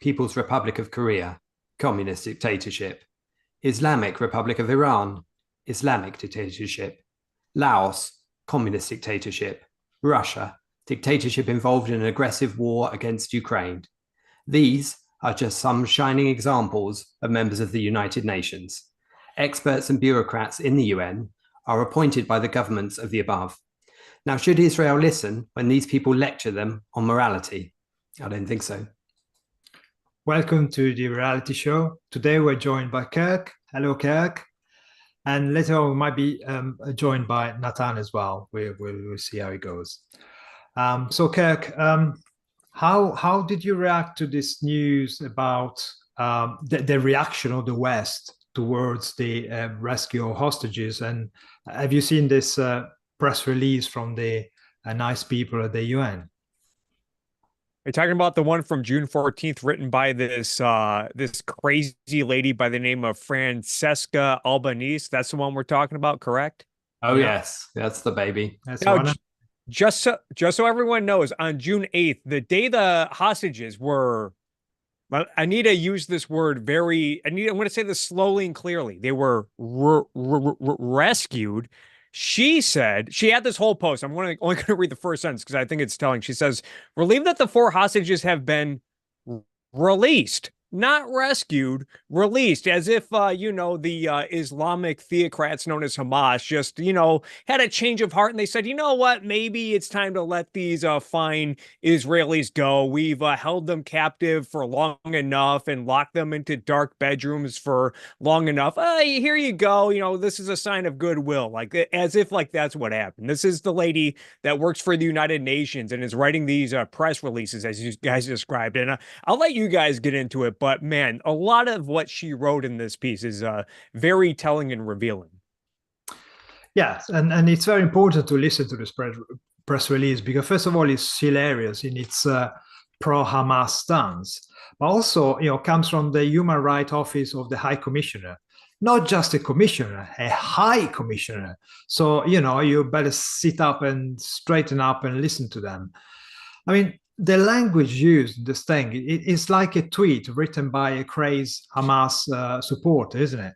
People's Republic of Korea, communist dictatorship. Islamic Republic of Iran, Islamic dictatorship. Laos, communist dictatorship. Russia, dictatorship involved in an aggressive war against Ukraine. These are just some shining examples of members of the United Nations. Experts and bureaucrats in the UN are appointed by the governments of the above. Now, should Israel listen when these people lecture them on morality? I don't think so. Welcome to the reality show. Today we're joined by Kirk. Hello, Kirk. And later on we might be joined by Nathan as well. We'll see how it goes. So Kirk, how did you react to this news about the reaction of the West towards the rescue of hostages? And have you seen this press release from the nice people at the UN? You're talking about the one from June 14th, written by this this crazy lady by the name of Francesca Albanese. That's the one we're talking about, correct? Oh, yeah. Yes, that's the baby. That's now, just so everyone knows, on June 8th, the day the hostages were, well, I need to use this word I'm going to say this slowly and clearly. They were rescued. She said, she had this whole post. I'm only going to read the first sentence because I think it's telling. She says, "Relieved that the 4 hostages have been released, not rescued, released," as if, the Islamic theocrats known as Hamas just, had a change of heart. And they said, you know what, maybe it's time to let these fine Israelis go. We've held them captive for long enough and locked them into dark bedrooms for long enough. Here you go. This is a sign of goodwill, like as if like that's what happened. This is the lady that works for the United Nations and is writing these press releases, as you guys described. And I'll let you guys get into it. But man, a lot of what she wrote in this piece is very telling and revealing. Yes, and it's very important to listen to this press release because first of all, it's hilarious in its pro-Hamas stance, but also comes from the Human Rights Office of the High Commissioner. Not just a commissioner, a high commissioner. So you better sit up and straighten up and listen to them. I mean, the language used in this thing, it's like a tweet written by a crazed Hamas supporter, isn't it?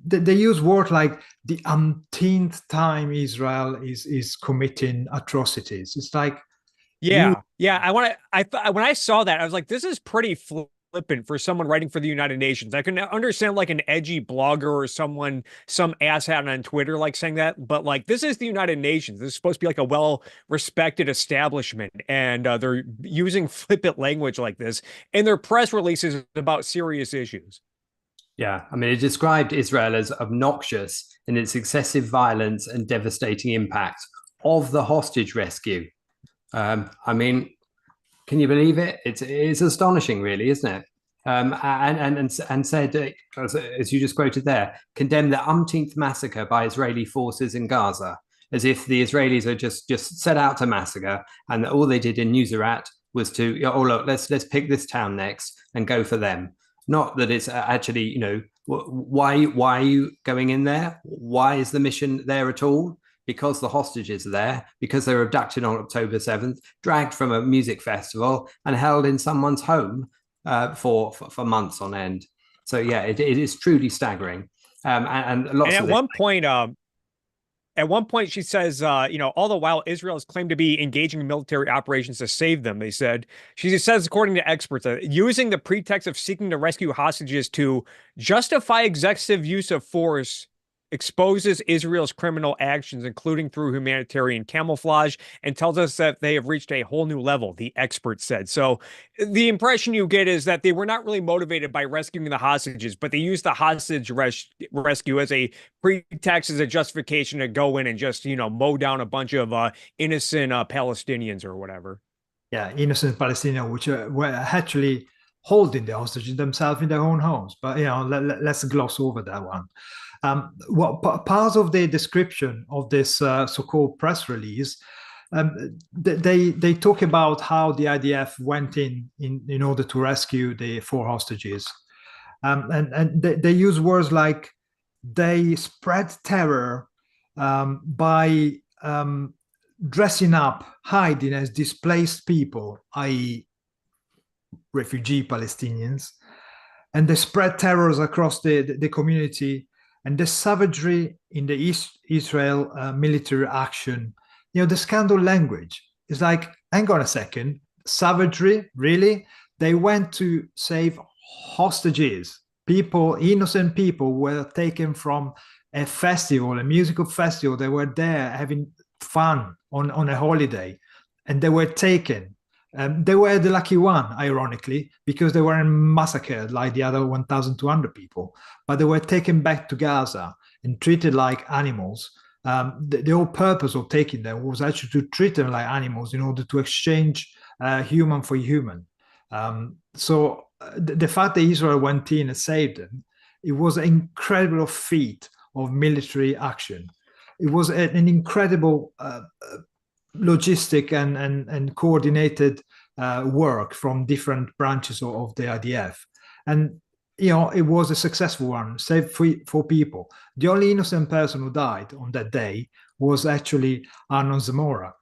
They use words like the umpteenth time Israel is committing atrocities. It's like, yeah. When I saw that, I was like, this is pretty flippant for someone writing for the United Nations. I can understand like an edgy blogger or some asshat on Twitter like saying that, but like this is the United Nations. This is supposed to be like a well-respected establishment, and they're using flippant language like this in their press releases about serious issues. Yeah, I mean, it described Israel as obnoxious in its excessive violence and devastating impact of the hostage rescue. I mean, can you believe it? It's astonishing, really, isn't it? And said, as you just quoted there, condemned the umpteenth massacre by Israeli forces in Gaza, as if the Israelis are just set out to massacre, and all they did in Nuseirat was to, look, let's pick this town next and go for them. Not that it's actually, why are you going in there? Why is the mission there at all? Because the hostages are there, because they were abducted on October 7th, dragged from a music festival and held in someone's home for months on end. So yeah, it is truly staggering. And at one point she says, all the while Israel has claimed to be engaging in military operations to save them. She says, according to experts, using the pretext of seeking to rescue hostages to justify excessive use of force exposes Israel's criminal actions, including through humanitarian camouflage, and tells us that they have reached a whole new level, the expert said. So the impression you get is that they were not really motivated by rescuing the hostages, but they used the hostage rescue as a pretext, as a justification to go in and just, mow down a bunch of innocent Palestinians or whatever. Yeah, innocent Palestinians, which were actually holding the hostages themselves in their own homes. But, let's gloss over that one. Part of the description of this so-called press release, they talk about how the IDF went in order to rescue the 4 hostages, and they use words like they spread terror by dressing up, hiding as displaced people, i.e., refugee Palestinians, and they spread terrors across the community, and the savagery in the Israel military action. The scandal language is like, hang on a second, savagery, really? They went to save hostages. People, innocent people, were taken from a festival, a musical festival. They were there having fun on a holiday, and they were taken. They were the lucky one, ironically, because they weren't massacred like the other 1,200 people, but they were taken back to Gaza and treated like animals. The whole purpose of taking them was actually to treat them like animals in order to exchange human for human. So the fact that Israel went in and saved them, it was an incredible feat of military action. It was an incredible logistic and coordinated work from different branches of the IDF. And, it was a successful one, saved 4 people. The only innocent person who died on that day was actually Arnon Zamora,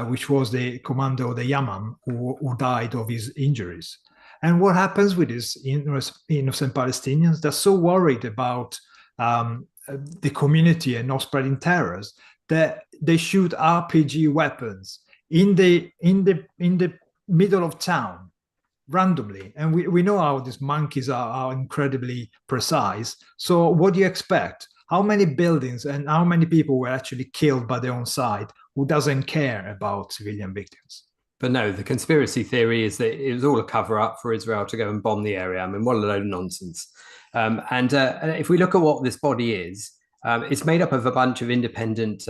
which was the commander of the Yamam who died of his injuries. And what happens with these innocent Palestinians? They're so worried about the community and not spreading terrors that they shoot RPG weapons in the middle of town randomly. And we know how these monkeys are incredibly precise. So what do you expect? How many buildings and how many people were actually killed by their own side? Who doesn't care about civilian victims? But no, the conspiracy theory is that it was all a cover-up for Israel to go and bomb the area. I mean, what a load of nonsense. And if we look at what this body is, it's made up of a bunch of independent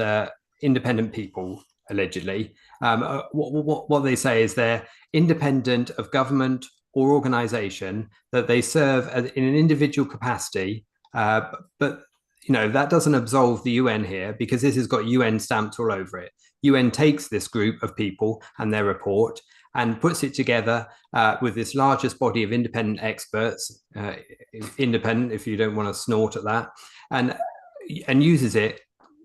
people, allegedly. What they say is they're independent of government or organization, that they serve in an individual capacity. But, that doesn't absolve the UN here, because this has got UN stamped all over it. UN takes this group of people and their report and puts it together with this largest body of independent experts, independent if you don't want to snort at that, and uses it.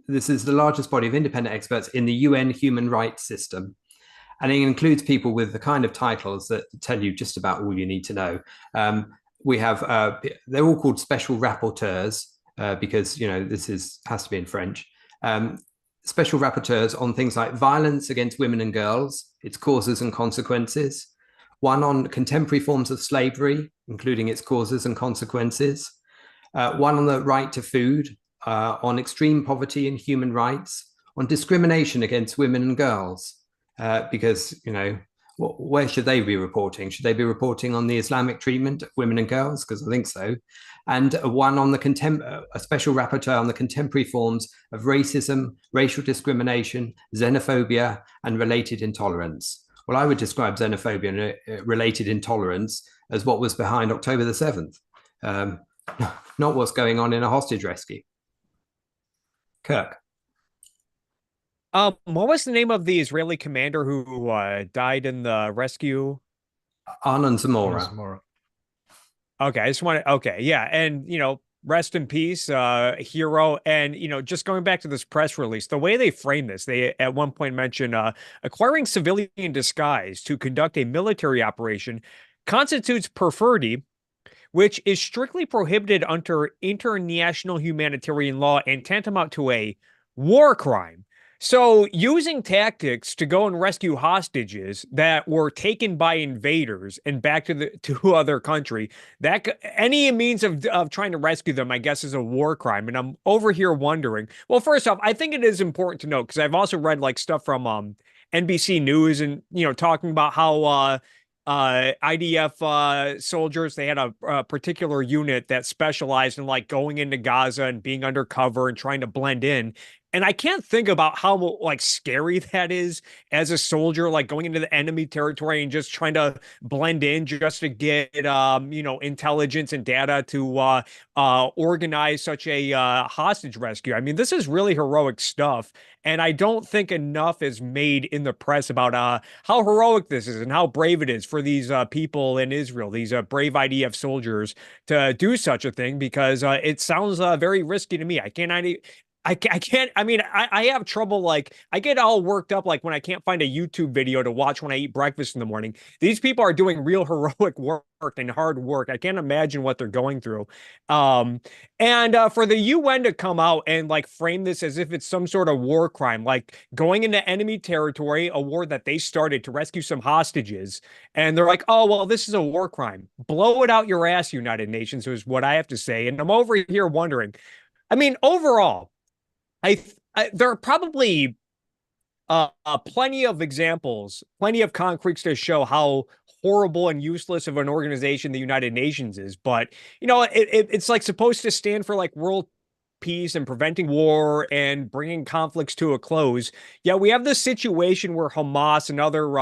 This is the largest body of independent experts in the UN human rights system. And it includes people with the kind of titles that tell you just about all you need to know. We have, they're all called special rapporteurs because, this has to be in French. Special rapporteurs on things like violence against women and girls, its causes and consequences. One on contemporary forms of slavery, including its causes and consequences. One on the right to food, on extreme poverty and human rights, on discrimination against women and girls, because, where should they be reporting? Should they be reporting on the Islamic treatment of women and girls? Because I think so. And one on a special rapporteur on the contemporary forms of racism, racial discrimination, xenophobia, and related intolerance. Well, I would describe xenophobia and related intolerance as what was behind October the 7th, not what's going on in a hostage rescue. Kirk. What was the name of the Israeli commander who died in the rescue? Arnon Zamora. Okay, I just want to, okay, yeah. And, rest in peace, hero. And, just going back to this press release, the way they frame this, they at one point mentioned acquiring civilian disguise to conduct a military operation constitutes perfidy, which is strictly prohibited under international humanitarian law and tantamount to a war crime. So using tactics to go and rescue hostages that were taken by invaders and back to other country, that any means of trying to rescue them, I guess, is a war crime. And I'm over here wondering, well, first off, I think it is important to note, because I've also read like stuff from NBC News and, talking about how IDF soldiers, they had a particular unit that specialized in like going into Gaza and being undercover and trying to blend in. And I can't think about how like scary that is as a soldier, like going into the enemy territory and just trying to blend in just to get, intelligence and data to organize such a hostage rescue. I mean, this is really heroic stuff. And I don't think enough is made in the press about how heroic this is and how brave it is for these people in Israel, these brave IDF soldiers to do such a thing, because it sounds very risky to me. I can't, I mean, I have trouble, like, I get all worked up, like, when I can't find a YouTube video to watch when I eat breakfast in the morning. These people are doing real heroic work and hard work. I can't imagine what they're going through. And for the UN to come out and, like, frame this as if it's some sort of war crime, like going into enemy territory, a war that they started to rescue some hostages, and they're like, oh, well, this is a war crime. Blow it out your ass, United Nations, is what I have to say. And I'm over here wondering, I mean, overall, there are probably plenty of examples, plenty of concretes to show how horrible and useless of an organization the United Nations is. But, you know, it's like supposed to stand for like world peace and preventing war and bringing conflicts to a close. Yeah, we have this situation where Hamas and other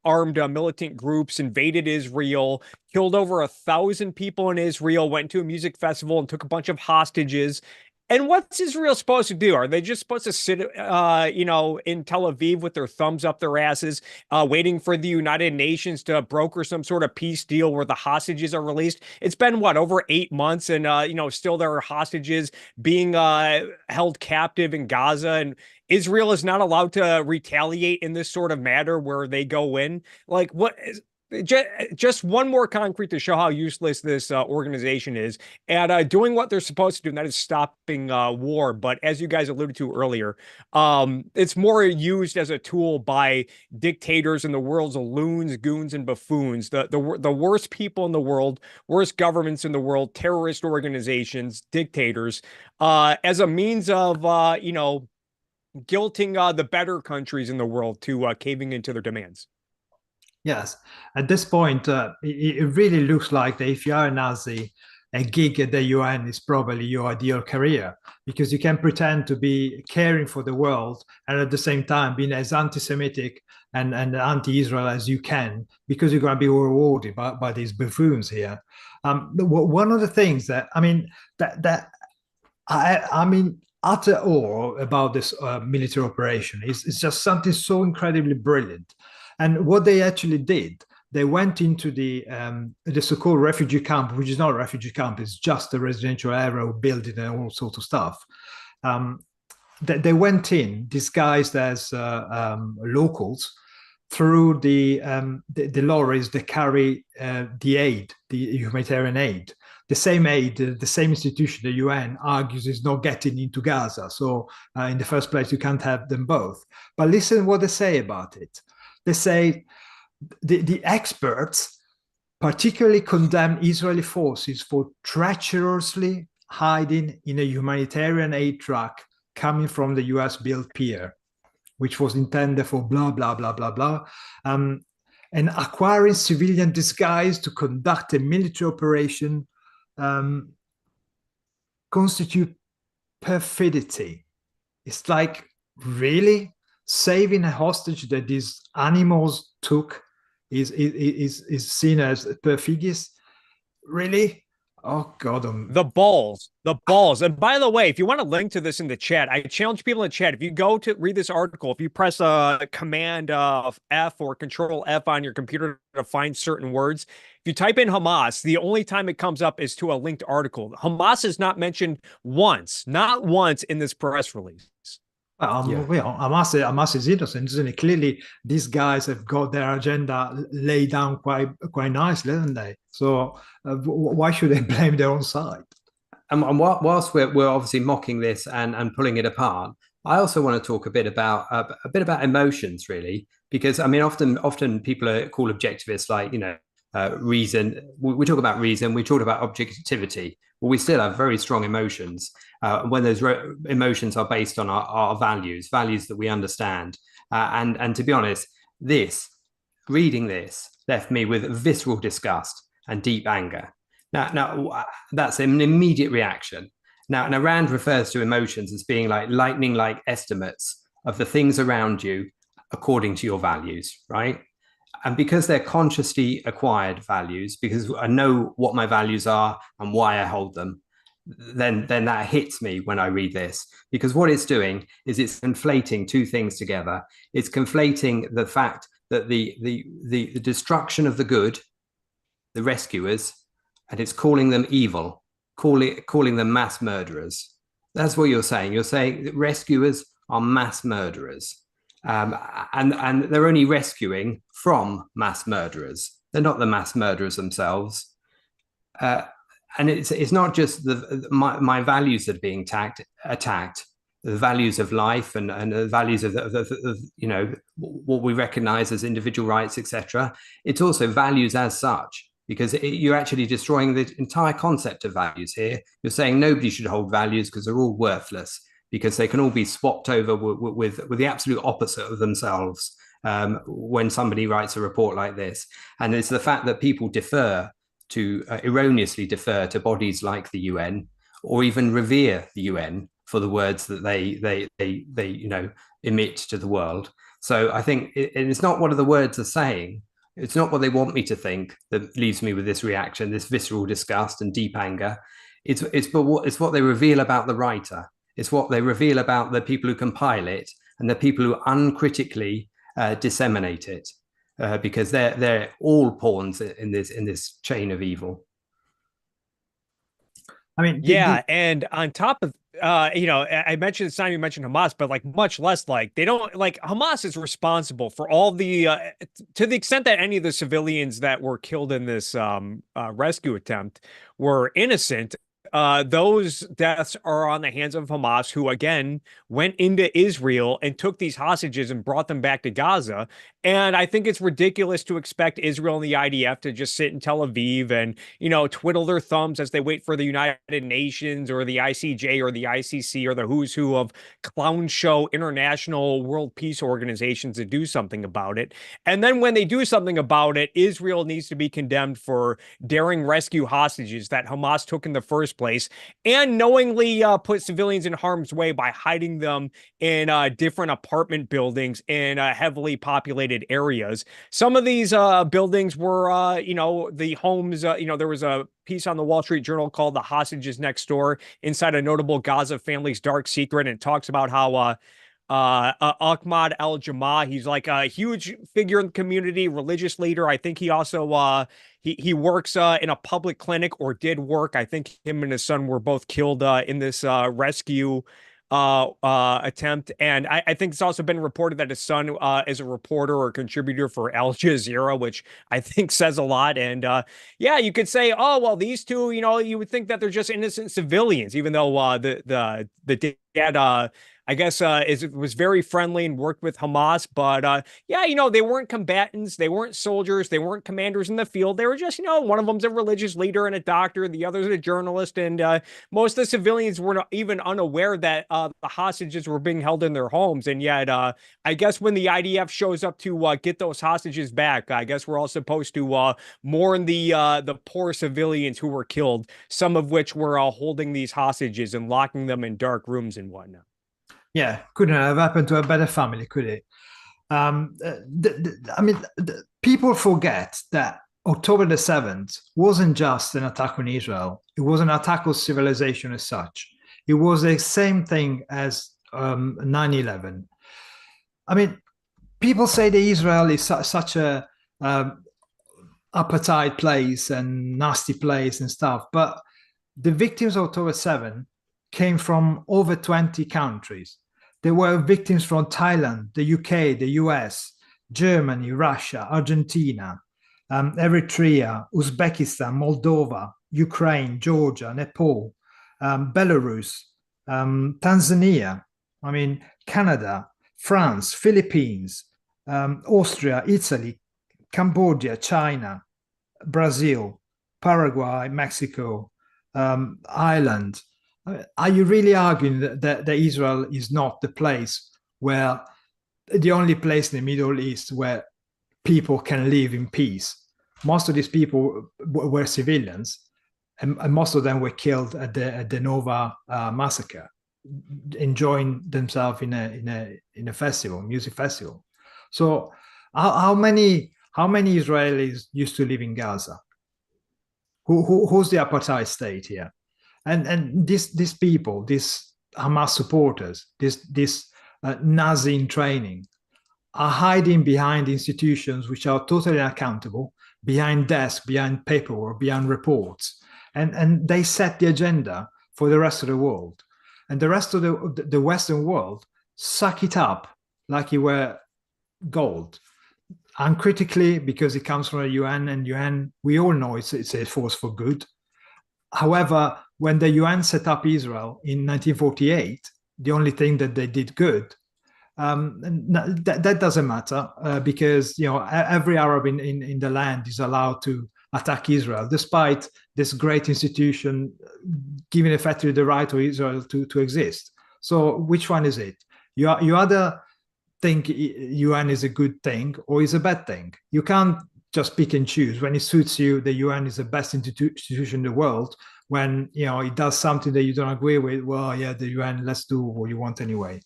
armed militant groups invaded Israel, killed over 1,000 people in Israel, went to a music festival and took a bunch of hostages. And what's Israel supposed to do? Are they just supposed to sit, you know, in Tel Aviv with their thumbs up their asses, waiting for the United Nations to broker some sort of peace deal where the hostages are released? It's been, what, over 8 months, and, you know, still there are hostages being held captive in Gaza, and Israel is not allowed to retaliate in this sort of matter where they go in. Like, what is... Just one more concrete to show how useless this organization is at doing what they're supposed to do, and that is stopping war. But as you guys alluded to earlier, it's more used as a tool by dictators and the world's loons, goons, and buffoons, the worst people in the world, worst governments in the world, terrorist organizations, dictators, as a means of, you know, guilting the better countries in the world to caving into their demands. Yes, at this point, it really looks like that if you are a Nazi, a gig at the UN is probably your ideal career, because you can pretend to be caring for the world and at the same time being as anti-Semitic and anti-Israel as you can, because you're going to be rewarded by these buffoons here. One of the things that, I mean, I'm in utter awe about this military operation. It's just something so incredibly brilliant. And what they actually did, they went into the so-called refugee camp, which is not a refugee camp, it's just a residential area, building and all sorts of stuff. They went in disguised as locals through the lorries that carry the aid, the humanitarian aid. The same aid, the same institution, the UN, argues is not getting into Gaza. So in the first place, you can't have them both. But listen what they say about it. They say the experts particularly condemn Israeli forces for treacherously hiding in a humanitarian aid truck coming from the US-built pier, which was intended for blah, blah, blah, blah, blah, and acquiring civilian disguise to conduct a military operation constitute perfidy. It's like, really? Saving a hostage that these animals took is seen as perfidious? Really? Oh God! The balls. And by the way, if you want to link to this in the chat, I challenge people in the chat. If you go to read this article, if you press Command F or Control F on your computer to find certain words, if you type in Hamas, the only time it comes up is to a linked article. Hamas is not mentioned once, not once in this press release. Well, Hamas is innocent, isn't it? Clearly, these guys have got their agenda laid down quite nicely, haven't they? So why should they blame their own side? And whilst we're obviously mocking this and pulling it apart, I also want to talk a bit about emotions, really, because I mean, often people are called objectivists, like, you know, reason. We talk about reason, we talk about objectivity. Well, we still have very strong emotions when those emotions are based on our values that we understand. And to be honest, reading this left me with visceral disgust and deep anger. Now that's an immediate reaction. Now Rand refers to emotions as being like lightning-like estimates of the things around you according to your values, right? And because they're consciously acquired values, because I know what my values are and why I hold them, then that hits me when I read this. Because what it's doing is it's conflating two things together. It's conflating the fact that the destruction of the good, the rescuers, and it's calling them evil, calling them mass murderers. That's what you're saying. You're saying that rescuers are mass murderers, and they're only rescuing from mass murderers. They're not the mass murderers themselves. And it's not just my values that are being attacked, the values of life and the values of you know, what we recognize as individual rights, etc. It's also values as such, because you're actually destroying the entire concept of values here. You're saying nobody should hold values because they're all worthless, because they can all be swapped over with the absolute opposite of themselves when somebody writes a report like this. And it's the fact that people erroneously defer to bodies like the UN, or even revere the UN for the words that they you know, emit to the world. So I think it's not what the words are saying. It's not what they want me to think that leaves me with this reaction, this visceral disgust and deep anger. It's what they reveal about the writer. It's what they reveal about the people who compile it and the people who uncritically disseminate it, because they're all pawns in this chain of evil. I mean, yeah, and on top of you know, I mentioned it's not even mentioned Hamas, but like much less like they don't like Hamas is responsible for all the to the extent that any of the civilians that were killed in this rescue attempt were innocent. Those deaths are on the hands of Hamas, who again went into Israel and took these hostages and brought them back to Gaza. And I think it's ridiculous to expect Israel and the IDF to just sit in Tel Aviv and, you know, twiddle their thumbs as they wait for the United Nations or the ICJ or the ICC or the who's who of clown show international world peace organizations to do something about it. And then when they do something about it, Israel needs to be condemned for daring rescue hostages that Hamas took in the first place and knowingly put civilians in harm's way by hiding them in different apartment buildings in heavily populated areas. Some of these buildings were, you know, the homes, you know, there was a piece on the Wall Street Journal called The Hostages Next Door, inside a notable Gaza family's dark secret. And it talks about how Ahmad al-Jamaa, he's like a huge figure in the community, religious leader. I think he also he works in a public clinic, or did work. I think him and his son were both killed in this rescue attempt. And I think it's also been reported that his son is a reporter or contributor for Al Jazeera, which I think says a lot. And yeah, you could say, oh, well, these two, you know, you would think that they're just innocent civilians, even though the dad I guess was very friendly and worked with Hamas. But yeah, you know, they weren't combatants. They weren't soldiers. They weren't commanders in the field. They were just, you know, one of them's a religious leader and a doctor. The other's a journalist. And most of the civilians were not even unaware that the hostages were being held in their homes. And yet, I guess when the IDF shows up to get those hostages back, I guess we're all supposed to mourn the poor civilians who were killed, some of which were holding these hostages and locking them in dark rooms and whatnot. Yeah, couldn't have happened to a better family, could it? I mean, people forget that October the 7th wasn't just an attack on Israel. It was an attack on civilization as such. It was the same thing as 9/11. I mean, people say that Israel is such a apartheid place and nasty place and stuff, but the victims of October 7 came from over 20 countries. There were victims from Thailand, the UK, the US, Germany, Russia, Argentina, Eritrea, Uzbekistan, Moldova, Ukraine, Georgia, Nepal, Belarus, Tanzania, I mean, Canada, France, Philippines, Austria, Italy, Cambodia, China, Brazil, Paraguay, Mexico, Ireland. Are you really arguing that Israel is not the place where, the only place in the Middle East where people can live in peace? Most of these people were civilians, and most of them were killed at the Nova massacre, enjoying themselves in a festival, music festival. So how many Israelis used to live in Gaza? Who's the apartheid state here? And these people, these Hamas supporters, this Nazi in training, are hiding behind institutions which are totally unaccountable, behind desks, behind paperwork, behind reports, and they set the agenda for the rest of the world. and the rest of the Western world suck it up like it were gold, uncritically, because it comes from the UN, and UN, we all know it's a force for good. However, when the UN set up Israel in 1948, the only thing that they did good, that doesn't matter, because every Arab in the land is allowed to attack Israel, despite this great institution giving effectively the right to Israel to exist. So which one is it? You either think UN is a good thing or is a bad thing. You can't just pick and choose. When it suits you, the UN is the best institution in the world. When it does something that you don't agree with, well, yeah, the UN, let's do what you want anyway.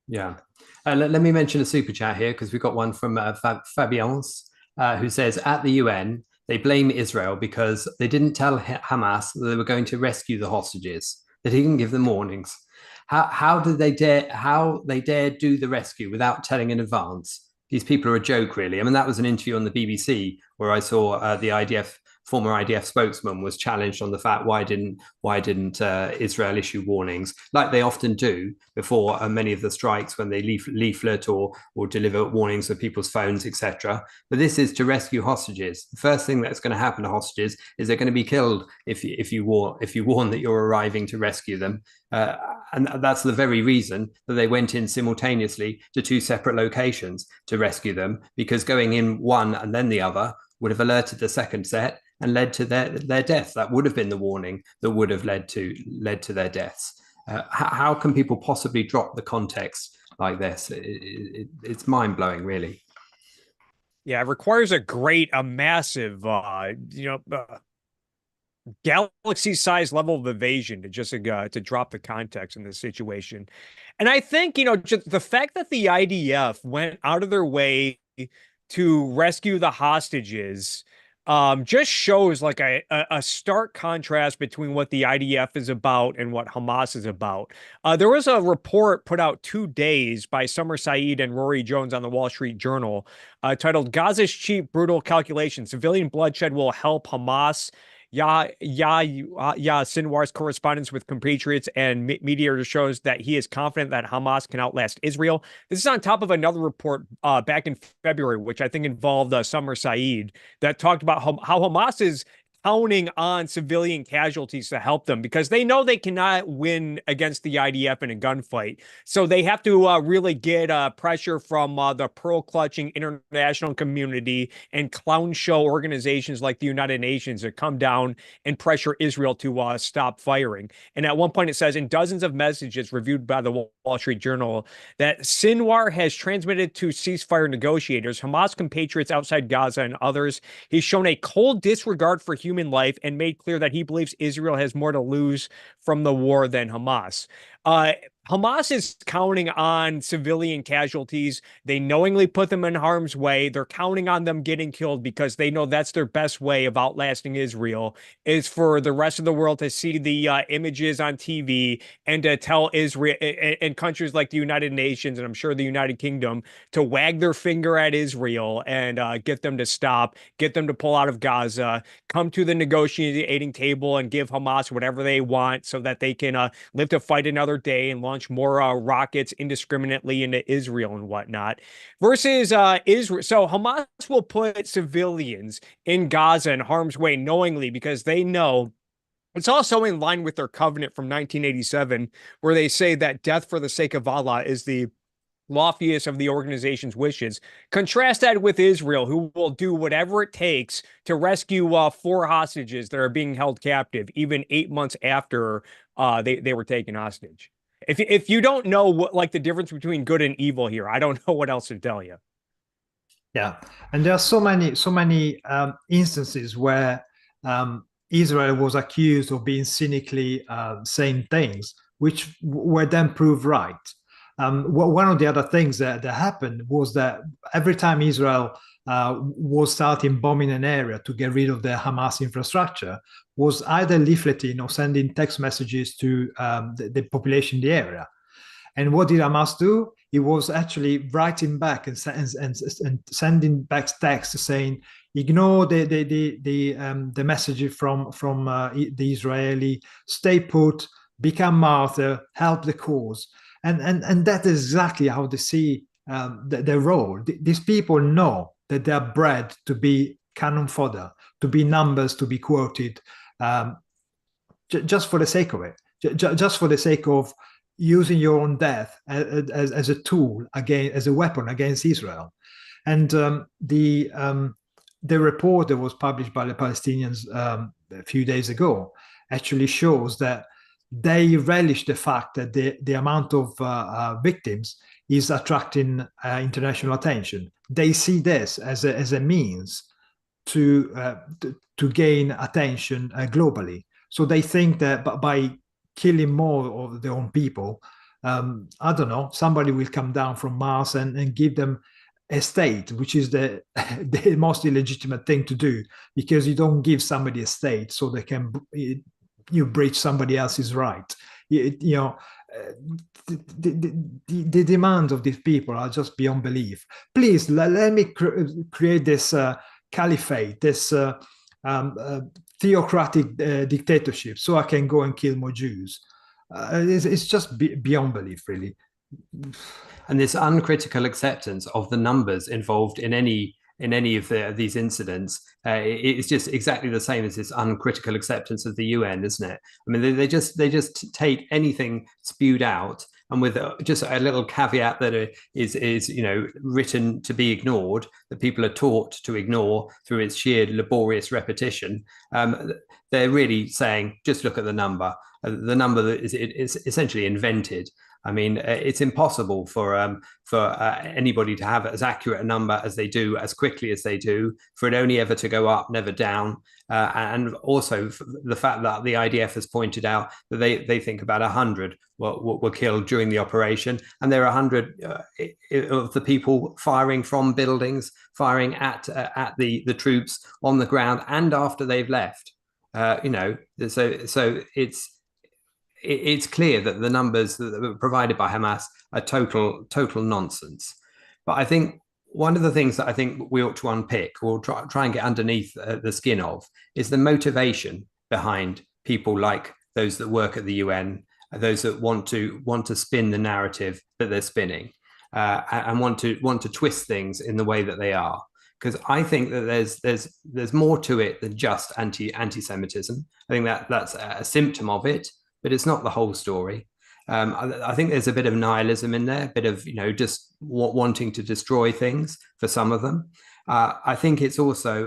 Yeah. Let me mention a super chat here, because we've got one from Fabiance, who says, at the UN, they blame Israel because they didn't tell Hamas that they were going to rescue the hostages. They didn't give them warnings. How they dare do the rescue without telling in advance? These people are a joke, really. I mean, that was an interview on the BBC where I saw the former IDF spokesman was challenged on the fact why didn't Israel issue warnings like they often do before many of the strikes, when they leaflet or deliver warnings to people's phones, etc. But this is to rescue hostages. The first thing that's going to happen to hostages is they're going to be killed if you warn that you're arriving to rescue them. And that's the very reason that they went in simultaneously to two separate locations to rescue them, because going in one and then the other would have alerted the second set and led to their deaths. That would have been the warning that would have led to their deaths. How can people possibly drop the context like this? It's mind-blowing, really. Yeah, it requires a massive, galaxy-sized level of evasion to just to drop the context in this situation. And I think, just the fact that the IDF went out of their way to rescue the hostages just shows like a stark contrast between what the IDF is about and what Hamas is about. There was a report put out 2 days by Summer Saeed and Rory Jones on the Wall Street Journal titled "Gaza's Cheap, Brutal Calculation. Civilian Bloodshed Will Help Hamas." Sinwar's correspondence with compatriots and media shows that he is confident that Hamas can outlast Israel. This is on top of another report back in February, which I think involved Summer Saeed, that talked about how Hamas is counting on civilian casualties to help them, because they know they cannot win against the IDF in a gunfight. So they have to really get pressure from the pearl-clutching international community and clown show organizations like the United Nations to come down and pressure Israel to stop firing. And at one point it says, in dozens of messages reviewed by the Wall Street Journal, that Sinwar has transmitted to ceasefire negotiators, Hamas compatriots outside Gaza, and others. He's shown a cold disregard for human life and made clear that he believes Israel has more to lose from the war than Hamas. Hamas is counting on civilian casualties. They knowingly put them in harm's way. They're counting on them getting killed because they know that's their best way of outlasting Israel, is for the rest of the world to see the images on TV and to tell Israel and countries like the United Nations, and I'm sure the United Kingdom, to wag their finger at Israel and get them to stop, get them to pull out of Gaza, come to the negotiating table and give Hamas whatever they want so that they can live to fight another day and launch more rockets indiscriminately into Israel and whatnot, versus Israel. So Hamas will put civilians in Gaza in harm's way knowingly, because they know it's also in line with their covenant from 1987, where they say that death for the sake of Allah is the loftiest of the organization's wishes. Contrast that with Israel, who will do whatever it takes to rescue 4 hostages that are being held captive, even 8 months after they were taken hostage. If you don't know what, like, the difference between good and evil here, I don't know what else to tell you. Yeah, and there are so many instances where Israel was accused of being cynically saying things which were then proved right. One of the other things that happened was that every time Israel was starting bombing an area to get rid of the Hamas infrastructure, was either leafleting or sending text messages to the population in the area. And what did Hamas do? It was actually writing back and sending back text saying, ignore the message from the Israeli, stay put, become martyr, help the cause. And that is exactly how they see their role. These people know that they are bred to be cannon fodder, to be numbers, to be quoted, just for the sake of it, just for the sake of using your own death as a tool, again, as a weapon against Israel. And the report that was published by the Palestinians a few days ago actually shows that they relish the fact that the amount of victims is attracting international attention. They see this as a means to gain attention globally. So they think that by killing more of their own people, I don't know, somebody will come down from Mars and give them a state, which is the most illegitimate thing to do, because you don't give somebody a state so they can you breach somebody else's right. You know, the demands of these people are just beyond belief. Please let me create this caliphate, this theocratic dictatorship, so I can go and kill more Jews. It's just beyond belief, really. And this uncritical acceptance of the numbers involved in any of these incidents, it's just exactly the same as this uncritical acceptance of the UN, isn't it? I mean, they just take anything spewed out, and with just a little caveat that is written to be ignored, that people are taught to ignore through its sheer laborious repetition. They're really saying, just look at the number. The number that is essentially invented. I mean, it's impossible for anybody to have as accurate a number as they do, as quickly as they do, for it only ever to go up, never down. And also the fact that the IDF has pointed out that they think about 100 were killed during the operation, and there are 100 of the people firing from buildings, firing at the troops on the ground and after they've left. So it's clear that the numbers that were provided by Hamas are total nonsense. But I think one of the things that I think we ought to unpick, or try and get underneath the skin of, is the motivation behind people like those that work at the UN, those that want to spin the narrative that they're spinning, and want to twist things in the way that they are. Because I think that there's more to it than just anti-Semitism. I think that's a symptom of it, but it's not the whole story. I think there's a bit of nihilism in there, a bit of just wanting to destroy things for some of them. I think it's also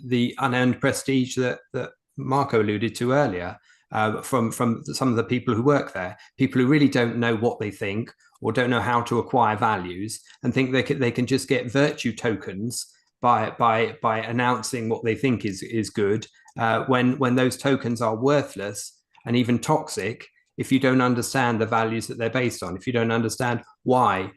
the unearned prestige that Marco alluded to earlier from some of the people who work there, people who really don't know what they think or don't know how to acquire values, and think they can just get virtue tokens by announcing what they think is good, when those tokens are worthless and even toxic if you don't understand the values that they're based on, if you don't understand why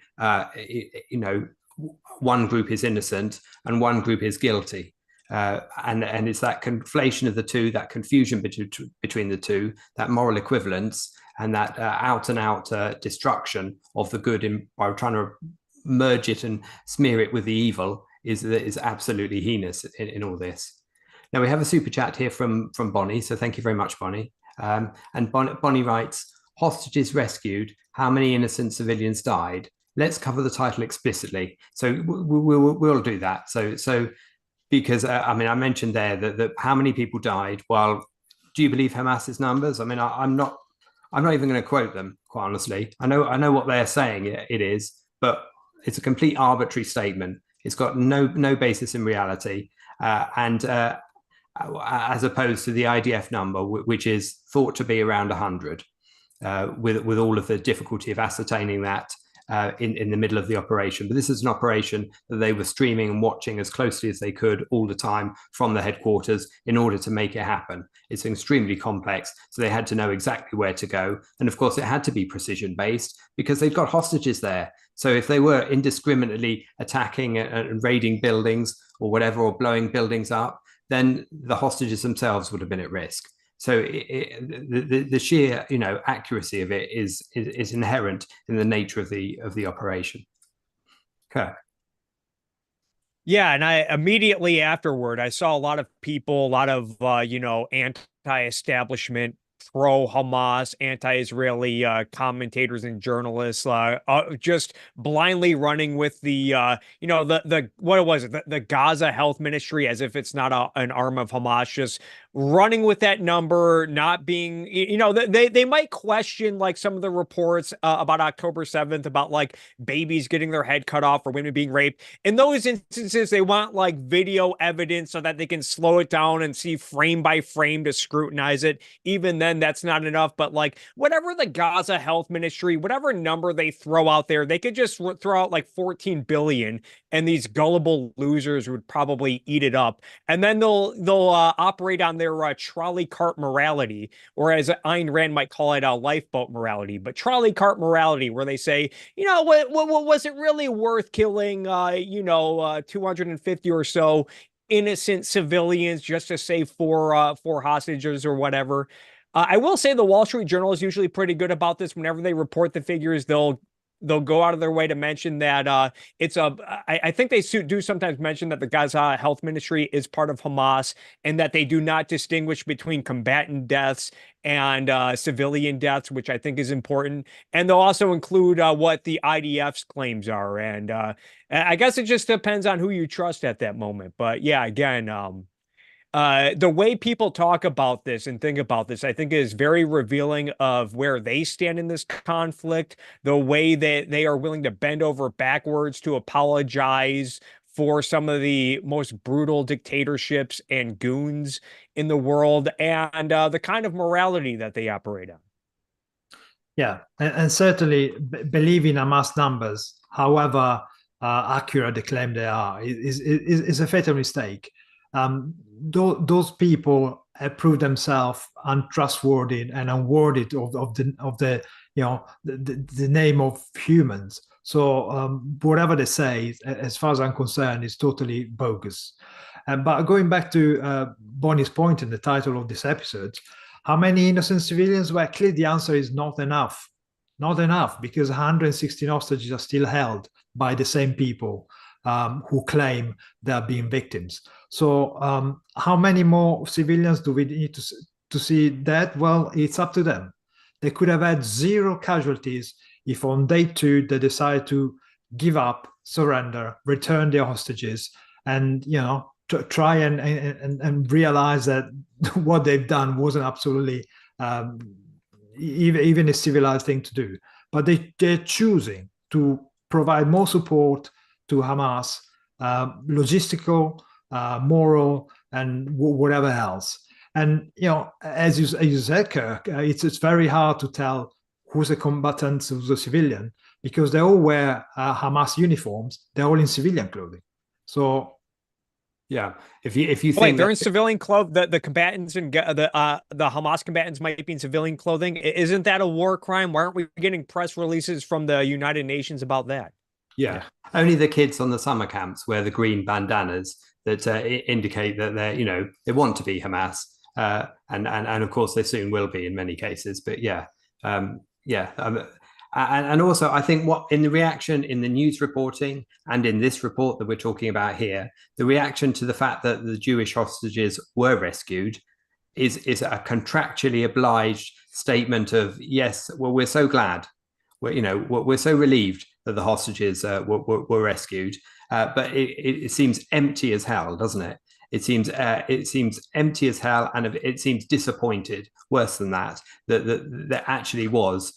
one group is innocent and one group is guilty. And it's that conflation of the two, that confusion between the two, that moral equivalence, and that out and out destruction of the good by trying to merge it and smear it with the evil is absolutely heinous in all this. Now we have a super chat here from Bonnie, so thank you very much, Bonnie. And Bonnie writes, hostages rescued, how many innocent civilians died? Let's cover the title explicitly. So we'll do that. So because I mean, I mentioned there that how many people died. Well, do you believe Hamas's numbers? I mean, I'm not even going to quote them, quite honestly. I know what they're saying it is, but it's a complete arbitrary statement. It's got no basis in reality, and as opposed to the IDF number, which is thought to be around 100, with all of the difficulty of ascertaining that in the middle of the operation. But this is an operation that they were streaming and watching as closely as they could all the time from the headquarters in order to make it happen. It's extremely complex, so they had to know exactly where to go. And of course, it had to be precision-based because they've got hostages there. So if they were indiscriminately attacking and raiding buildings or whatever, or blowing buildings up, then the hostages themselves would have been at risk. So the sheer accuracy of it is inherent in the nature of the operation. Kirk. Yeah, and I immediately afterward, I saw a lot of people, a lot of anti-establishment pro-Hamas, anti-Israeli commentators and journalists just blindly running with the the what was it, the Gaza Health Ministry, as if it's not an arm of Hamas, just running with that number, not being, they might question like some of the reports about October 7th about like babies getting their head cut off or women being raped. In those instances, they want like video evidence so that they can slow it down and see frame by frame to scrutinize it. Even then, that's not enough. But like whatever the Gaza Health Ministry, whatever number they throw out there, they could just throw out like 14 billion, and these gullible losers would probably eat it up. And then they'll operate on their trolley cart morality, or as Ayn Rand might call it, lifeboat morality. But trolley cart morality, where they say, what was it really worth killing 250 or so innocent civilians just to save four hostages or whatever. I will say the Wall Street Journal is usually pretty good about this. Whenever they report the figures, they'll go out of their way to mention that I think they do sometimes mention that the Gaza Health Ministry is part of Hamas, and that they do not distinguish between combatant deaths and civilian deaths, which I think is important. And they'll also include what the IDF's claims are. And I guess it just depends on who you trust at that moment. But yeah, again, the way people talk about this and think about this, I think, is very revealing of where they stand in this conflict, the way that they are willing to bend over backwards to apologize for some of the most brutal dictatorships and goons in the world, and the kind of morality that they operate on. Yeah, and certainly believing Hamas numbers, however accurate they claim they are, is a fatal mistake. Those people have proved themselves untrustworthy and unworthy of the name of humans. So whatever they say, as far as I'm concerned, is totally bogus. But going back to Bonnie's point in the title of this episode, how many innocent civilians? Well, clearly the answer is not enough. Not enough, because 116 hostages are still held by the same people who claim they are being victims. So how many more civilians do we need to see that? Well, it's up to them. They could have had 0 casualties if on day 2 they decide to give up, surrender, return their hostages, and try and realize that what they've done wasn't absolutely even a civilized thing to do. But they're choosing to provide more support to Hamas, logistical, moral, and whatever else. And as you said, Kirk, it's very hard to tell who's a combatant, who's a civilian, because they all wear Hamas uniforms. They're all in civilian clothing. So yeah, if you think they're in civilian clothes, the combatants and the Hamas combatants might be in civilian clothing, isn't that a war crime? Why aren't we getting press releases from the United Nations about that? Yeah. Only the kids on the summer camps wear the green bandanas that indicate that they want to be Hamas, and of course they soon will be in many cases. But and also I think what in the reaction in the news reporting and in this report that we're talking about here, the reaction to the fact that the Jewish hostages were rescued is a contractually obliged statement of, yes, well, we're so glad, we're so relieved that the hostages were rescued, but it seems empty as hell, doesn't it? It seems empty as hell, and it seems disappointed. Worse than that, that actually was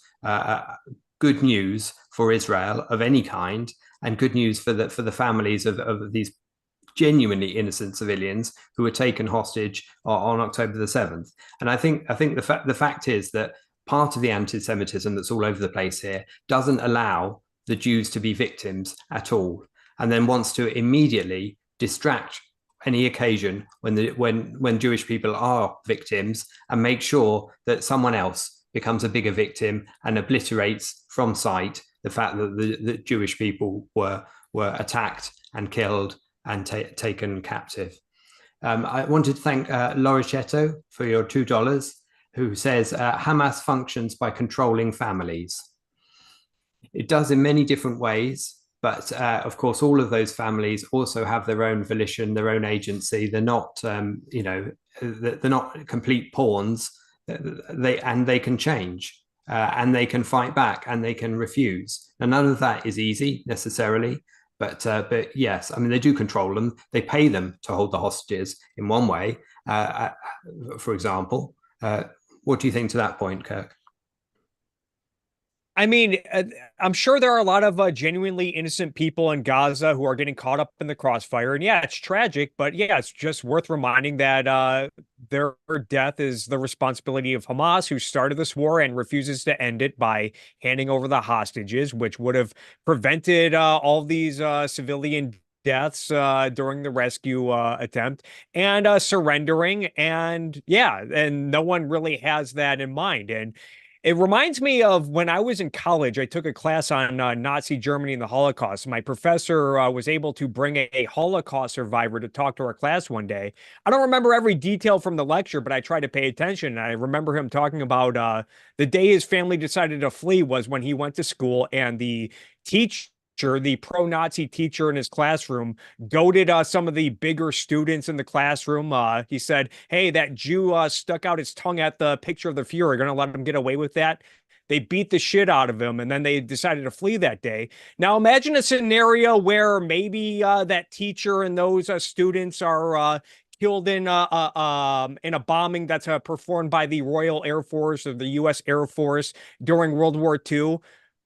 good news for Israel of any kind, and good news for the families of these genuinely innocent civilians who were taken hostage on October the 7th. And I think the fact is that part of the anti-Semitism that's all over the place here doesn't allow the Jews to be victims at all, and then wants to immediately distract any occasion when Jewish people are victims, and make sure that someone else becomes a bigger victim and obliterates from sight the fact that the Jewish people were attacked and killed and taken captive. I wanted to thank Laura Chetto for your $2, who says Hamas functions by controlling families. It does in many different ways, but of course, all of those families also have their own volition, their own agency. They're not, they're not complete pawns. they can change, and they can fight back, and they can refuse. And none of that is easy necessarily. But yes, I mean, they do control them. They pay them to hold the hostages in one way, for example. What do you think to that point, Kirk? I mean, I'm sure there are a lot of genuinely innocent people in Gaza who are getting caught up in the crossfire. And yeah, it's tragic, but yeah, it's just worth reminding that their death is the responsibility of Hamas, who started this war and refuses to end it by handing over the hostages, which would have prevented all these civilian deaths during the rescue attempt, and surrendering. And yeah, and no one really has that in mind. And it reminds me of when I was in college. I took a class on Nazi Germany and the Holocaust. My professor was able to bring a Holocaust survivor to talk to our class one day. I don't remember every detail from the lecture, but I tried to pay attention. I remember him talking about the day his family decided to flee was when he went to school, and the the pro-Nazi teacher in his classroom, goaded some of the bigger students in the classroom. He said, "Hey, that Jew stuck out his tongue at the picture of the Fuhrer. Going to let him get away with that?" They beat the shit out of him, and then they decided to flee that day. Now, imagine a scenario where maybe that teacher and those students are killed in a bombing that's performed by the Royal Air Force or the U.S. Air Force during World War II.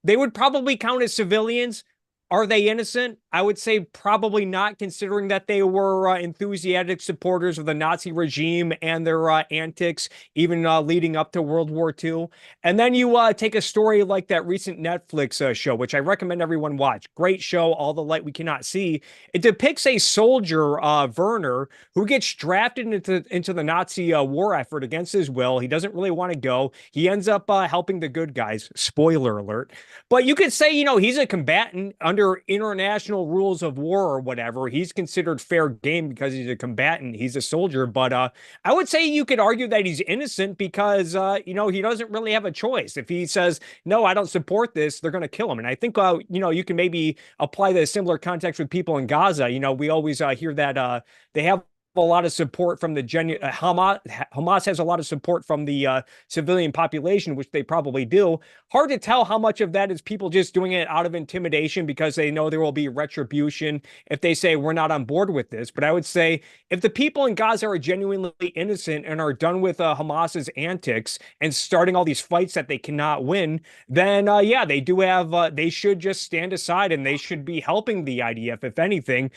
They would probably count as civilians. Are they innocent? I would say probably not, considering that they were enthusiastic supporters of the Nazi regime and their antics, even leading up to World War II. And then you take a story like that recent Netflix show, which I recommend everyone watch. Great show, All the Light We Cannot See. It depicts a soldier, Werner, who gets drafted into the Nazi war effort against his will. He doesn't really want to go. He ends up helping the good guys. Spoiler alert. But you could say, he's a combatant under international rules of war or whatever. He's considered fair game because he's a combatant. He's a soldier. But I would say you could argue that he's innocent because, he doesn't really have a choice. If he says, no, I don't support this, they're going to kill him. And I think, you can maybe apply the similar context with people in Gaza. We always hear that they have a lot of support from the Hamas has a lot of support from the civilian population, which they probably do. Hard to tell how much of that is people just doing it out of intimidation because they know there will be retribution if they say we're not on board with this. But I would say if the people in Gaza are genuinely innocent and are done with Hamas's antics and starting all these fights that they cannot win, then yeah, they do have they should just stand aside, and they should be helping the IDF, if anything,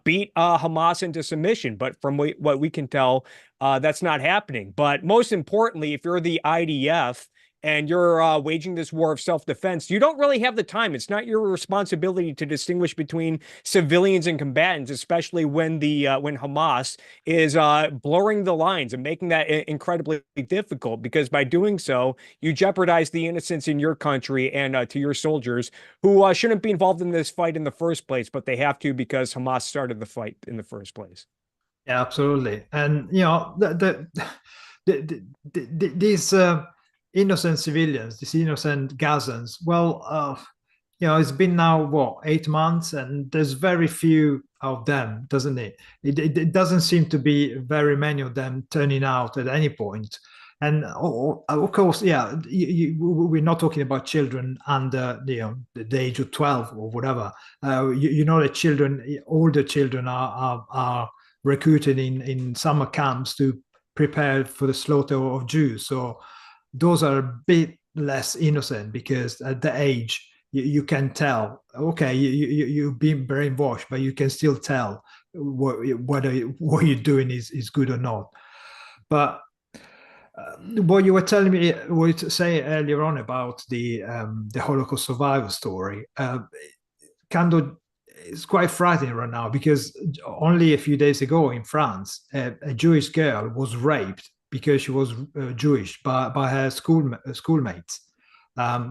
beat Hamas into submission. But from what we can tell, that's not happening. But most importantly, if you're the IDF and you're waging this war of self-defense, you don't really have the time. It's not your responsibility to distinguish between civilians and combatants, especially when when Hamas is blurring the lines and making that incredibly difficult, because by doing so, you jeopardize the innocence in your country and to your soldiers who shouldn't be involved in this fight in the first place, but they have to because Hamas started the fight in the first place. Yeah, absolutely. And, these innocent civilians, these innocent Gazans, well, it's been now, what, 8 months, and there's very few of them, doesn't it? It doesn't seem to be very many of them turning out at any point. And of course, yeah, we're not talking about children under the age of 12 or whatever. The children, older children are recruited in summer camps to prepare for the slaughter of Jews. So those are a bit less innocent, because at the age you can tell, okay, you've been brainwashed, but you can still tell whether what you're doing is good or not. But what you were telling me, what you say earlier on about the Holocaust survivor story, kind of, it's quite frightening right now, because only a few days ago in France, a Jewish girl was raped because she was Jewish by her schoolmates.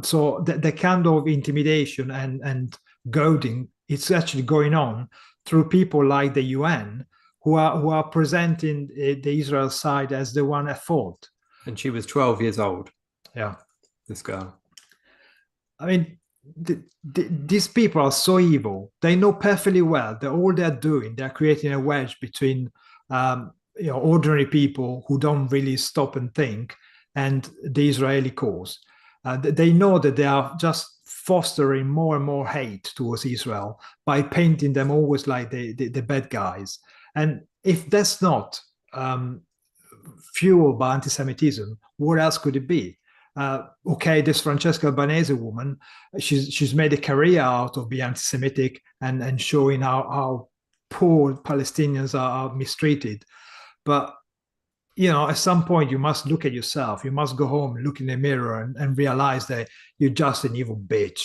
So the kind of intimidation and goading, it's actually going on through people like the UN, who are presenting the Israel side as the one at fault. And she was 12 years old. Yeah, this girl. I mean, these people are so evil. They know perfectly well that all they're doing, they're creating a wedge between ordinary people who don't really stop and think, and the Israeli cause. They know that they are just fostering more and more hate towards Israel by painting them always like the bad guys. And if that's not fueled by anti-Semitism, what else could it be? Okay, this Francesca Albanese woman, she's made a career out of being anti-Semitic and showing how poor Palestinians are mistreated. But at some point you must look at yourself. You must go home, look in the mirror, and realize that you're just an evil bitch.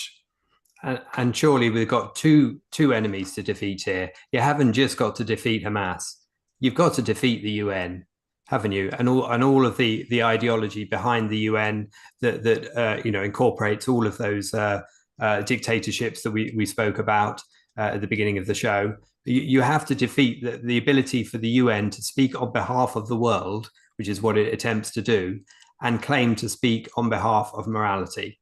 And surely we've got two enemies to defeat here. You haven't just got to defeat Hamas. You've got to defeat the UN, haven't you? And all of the ideology behind the UN that incorporates all of those dictatorships that we spoke about at the beginning of the show. You have to defeat the ability for the UN to speak on behalf of the world, which is what it attempts to do, and claim to speak on behalf of morality.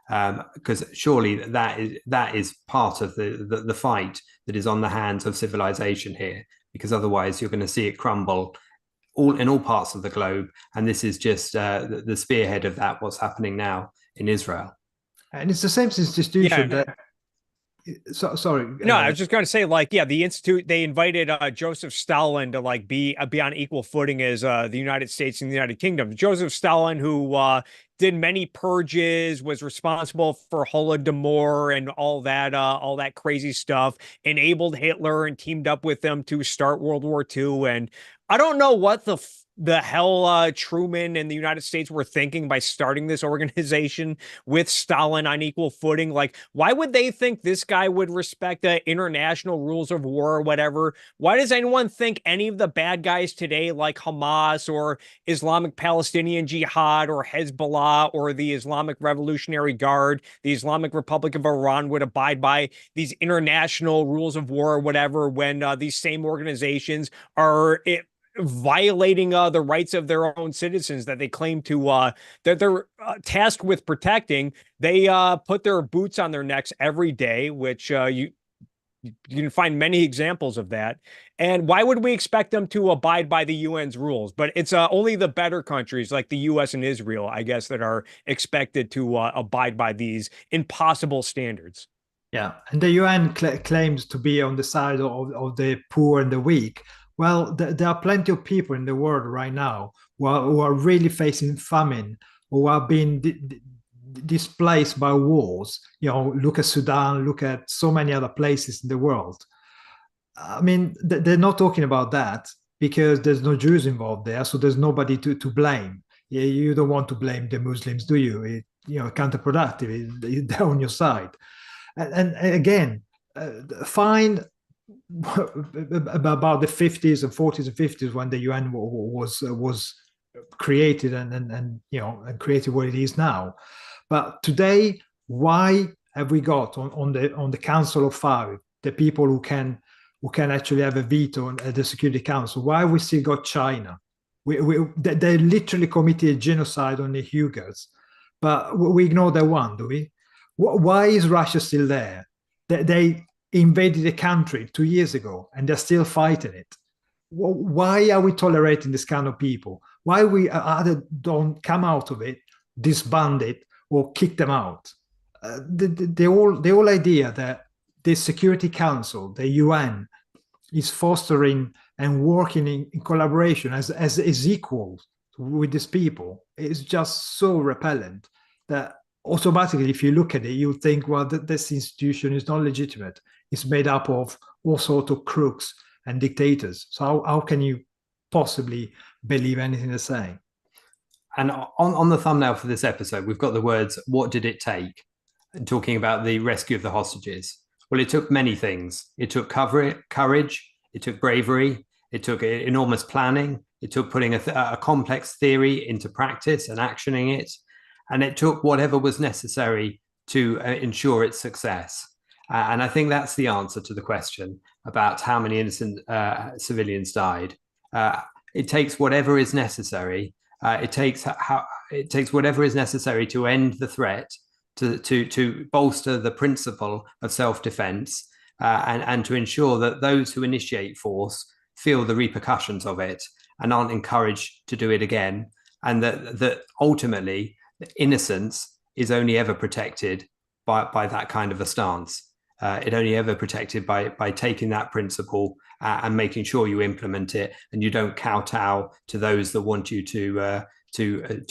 Because surely that is part of the fight that is on the hands of civilization here, because otherwise you're going to see it crumble in all parts of the globe. And this is just the spearhead of that, what's happening now in Israel. And it's the same institution that... sorry. No, I was just going to say, the Institute, they invited Joseph Stalin to be on equal footing as the United States and the United Kingdom. Joseph Stalin, who did many purges, was responsible for Holodomor and all that crazy stuff, enabled Hitler and teamed up with them to start World War II. And I don't know what the hell Truman and the United States were thinking by starting this organization with Stalin on equal footing. Why would they think this guy would respect the international rules of war or whatever? Why does anyone think any of the bad guys today, like Hamas or Islamic Palestinian Jihad or Hezbollah or the Islamic Revolutionary Guard, the Islamic Republic of Iran, would abide by these international rules of war or whatever when these same organizations are violating the rights of their own citizens that they claim to that they're tasked with protecting? They put their boots on their necks every day, which you can find many examples of that. And why would we expect them to abide by the UN's rules? But it's only the better countries like the US and Israel, I guess, that are expected to abide by these impossible standards. Yeah, and the UN claims to be on the side of the poor and the weak. Well, there are plenty of people in the world right now who are really facing famine, who are being displaced by wars. Look at Sudan, look at so many other places in the world. I mean, they're not talking about that because there's no Jews involved there, so there's nobody to blame. You don't want to blame the Muslims, do you? Counterproductive. They're on your side. And again, find about the 50s and 40s and 50s when the UN was created and created what it is now. But today, why have we got on the Council of Five the people who can actually have a veto at the Security Council? Why have we still got China? They literally committed genocide on the Uyghurs, but we ignore that one, do we? Why is Russia still there? They invaded the country 2 years ago and they're still fighting it. Why are we tolerating this kind of people? Why we either don't come out of it, disband it, or kick them out? The whole idea that the Security Council, the UN, is fostering and working in collaboration as equals with these people is just so repellent that automatically, if you look at it, you think, well, this institution is not legitimate. It's made up of all sorts of crooks and dictators. So how can you possibly believe anything they're saying? And on the thumbnail for this episode, we've got the words, "What did it take?" and talking about the rescue of the hostages. Well, it took many things. It took courage. It took bravery. It took enormous planning. It took putting a complex theory into practice and actioning it. And it took whatever was necessary to ensure its success. And I think that's the answer to the question about how many innocent civilians died. It takes whatever is necessary. It takes whatever is necessary to end the threat, to bolster the principle of self-defense, and to ensure that those who initiate force feel the repercussions of it and aren't encouraged to do it again. and that ultimately innocence is only ever protected by that kind of a stance. It only ever protected by taking that principle and making sure you implement it, and you don't kowtow to those that want you to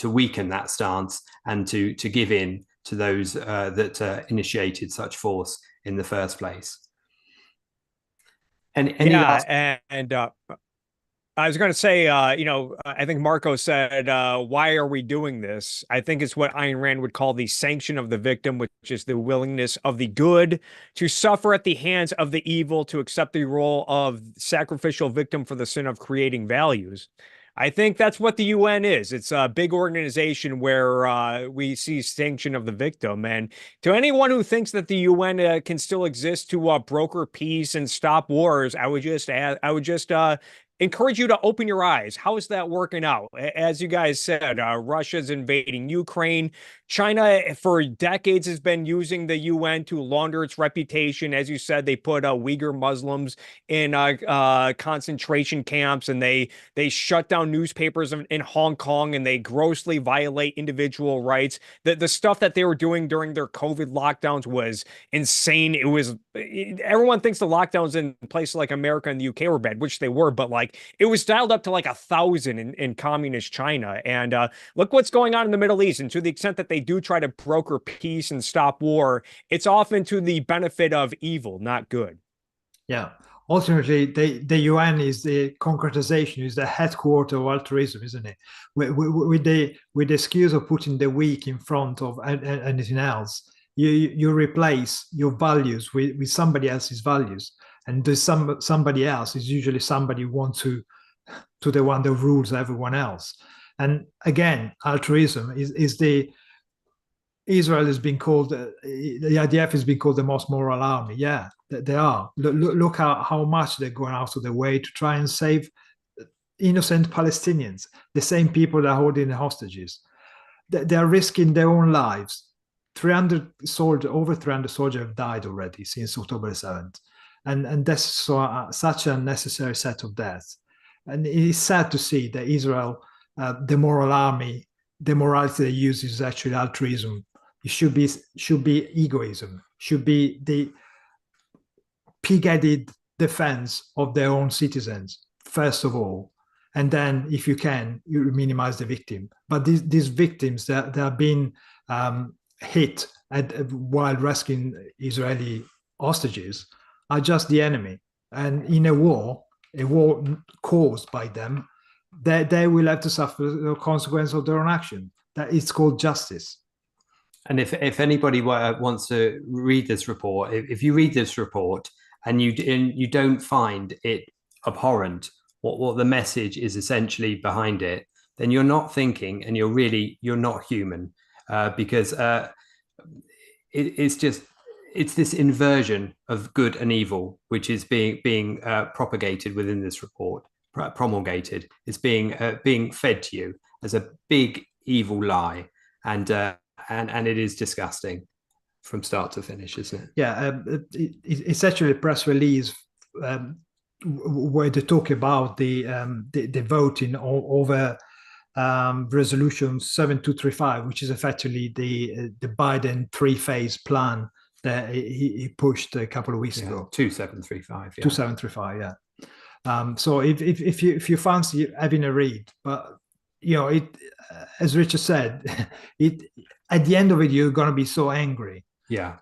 weaken that stance and to give in to those that initiated such force in the first place. And I was going to say, I think Marco said, why are we doing this? I think it's what Ayn Rand would call the sanction of the victim, which is the willingness of the good to suffer at the hands of the evil, to accept the role of sacrificial victim for the sin of creating values. I think that's what the UN is. It's a big organization where we see sanction of the victim. And to anyone who thinks that the UN can still exist to broker peace and stop wars, I would just encourage you to open your eyes. How is that working out? As you guys said, Russia's invading Ukraine. China, for decades, has been using the UN to launder its reputation. As you said, they put Uyghur Muslims in concentration camps, and they shut down newspapers in Hong Kong, and they grossly violate individual rights. The stuff that they were doing during their COVID lockdowns was insane. Everyone thinks the lockdowns in places like America and the UK were bad, which they were, but like it was dialed up to like 1,000 in communist China. And look what's going on in the Middle East. And to the extent that they do try to broker peace and stop war, it's often to the benefit of evil, not good. Yeah. Ultimately, the UN is the concretization, is the headquarter of altruism, isn't it? With the excuse of putting the weak in front of anything else, you replace your values with somebody else's values, and there's somebody else is usually somebody who wants to the one that rules everyone else. And again, altruism is the Israel has been called, the IDF has been called the most moral army. Yeah, they are. Look how much they're going out of their way to try and save innocent Palestinians, the same people that are holding the hostages. They are risking their own lives. Over 300 soldiers have died already since October 7th. And that's such a necessary set of deaths. And it is sad to see that Israel, the moral army, the morality they use is actually altruism. It should be egoism, should be the pig-headed defense of their own citizens, first of all. And then, if you can, you minimize the victim. But these victims that have been hit while rescuing Israeli hostages are just the enemy. And in a war caused by them, they will have to suffer the consequence of their own action. That is called justice. And if anybody wants to read this report, if you read this report and you don't find it abhorrent, what the message is essentially behind it, then you're not thinking, and you're not human, because it's this inversion of good and evil which is being propagated within this report, promulgated. It's being fed to you as a big evil lie, and it is disgusting from start to finish, isn't it? Yeah, it's actually a press release where they talk about the voting over resolution 7235, which is effectively the Biden 3-phase plan that he pushed a couple of weeks ago. 2735. Yeah. 2735. Yeah. So if you fancy having a read, but as Richard said, at the end of it, you're going to be so angry. Yeah.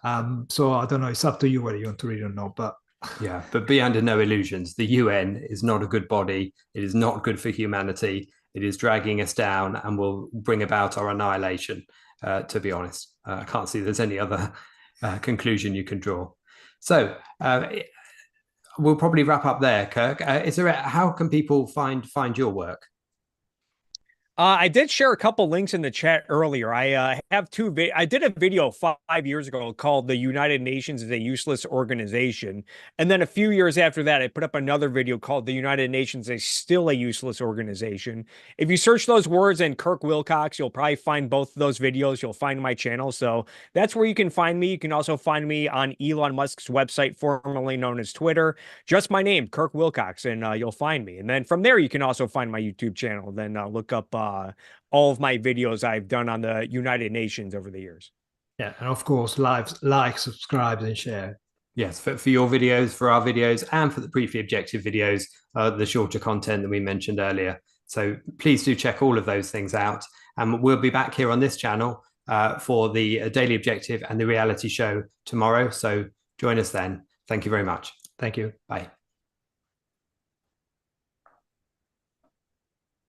So I don't know. It's up to you whether you want to read or not. But yeah, but be under no illusions. The UN is not a good body. It is not good for humanity. It is dragging us down and will bring about our annihilation. To be honest, I can't see there's any other conclusion you can draw. So we'll probably wrap up there, Kirk. How can people find your work? I did share a couple links in the chat earlier. I have I did a video 5 years ago called "The United Nations is a Useless Organization," and then a few years after that, I put up another video called "The United Nations is Still a Useless Organization." If you search those words in Kirk Wilcox, you'll probably find both of those videos. You'll find my channel, so that's where you can find me. You can also find me on Elon Musk's website, formerly known as Twitter. Just my name, Kirk Wilcox, and you'll find me. And then from there, you can also find my YouTube channel. Then look up all of my videos I've done on the United Nations over the years. Yeah, and of course, like, subscribe, and share. Yes, for your videos, for our videos, and for the briefly objective videos, the shorter content that we mentioned earlier. So please do check all of those things out. And we'll be back here on this channel for the Daily Objective and the reality show tomorrow. So join us then. Thank you very much. Thank you. Bye.